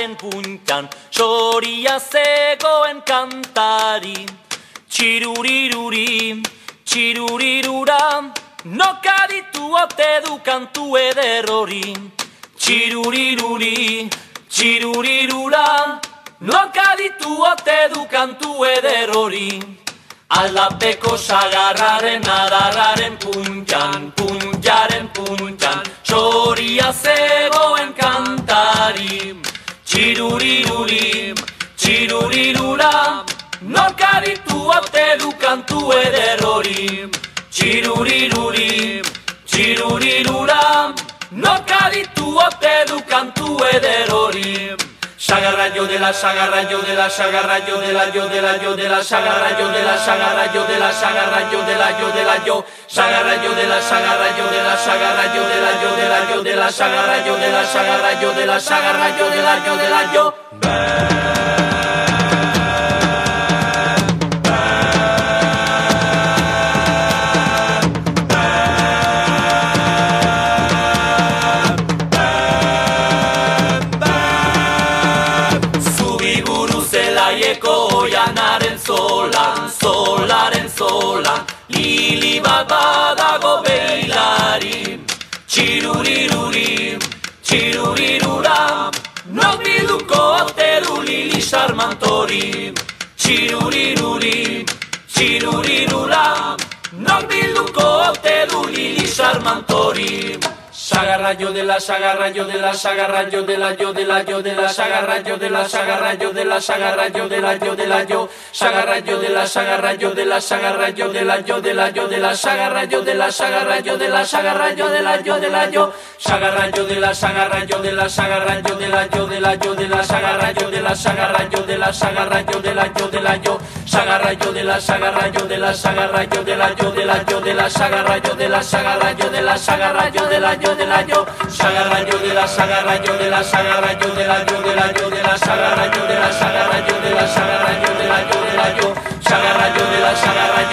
sagarraren puntan soria zegoen kantari. Txiruriruri, txirurirura, noka ditu ote du kantu eder hori. Txiruriruri, txirurirura, noka ditu ote du kantu eder hori. Aldapeko sagarraren adarraren puntan, puntaren puntan, soria zegoen kantari. Txiruriruri, txirurirura, noka ditu ote du kantu eder hori. Txiruriruri, txirurirura, noka ditu ote du kantu eder hori. Sagarra yo de la sagarra yo de la sagarra yo de la yo de la yo de la sagarra yo de la sagarra yo de la sagarra yo de la yo de la yo sagarra yo de la sagarra yo de la sagarra yo de la yo de la yo de la sagarra yo de la sagarra yo de la sagarra yo de la yo de la yo. Solaren zolan, lili bat badago beilari. Txiruriruri, txirurirura, nok bilduko ote du lili sarmantori. Txiruriruri, txirurirura, nok bilduko ote du lili sarmantori. Sagarra yo de la sagarra yo de la sagarra yo de la yo de la yo de la sagarra yo de la sagarra yo de la sagarra yo de la yo de la yo sagarra yo de la sagarra yo de la sagarra yo de la yo de la yo de la sagarra yo de la sagarra yo de la sagarra yo de la yo de la yo sagarra yo de la sagarra yo de la sagarra yo de la yo de la yo de la sagarra yo de la sagarra yo de la sagarra yo de la yo de la yo sagarra yo de la sagarra yo de la sagarra yo de la yo de la yo de la sagarra yo de la sagarra yo de la sagarra yo de la yo de la yo sagarra yo de la sagarra yo de la sagarra yo de la yo de la yo de la sagarra yo de la sagarra yo de la sagarra yo de la yo de la yo sagarra yo de la sagarra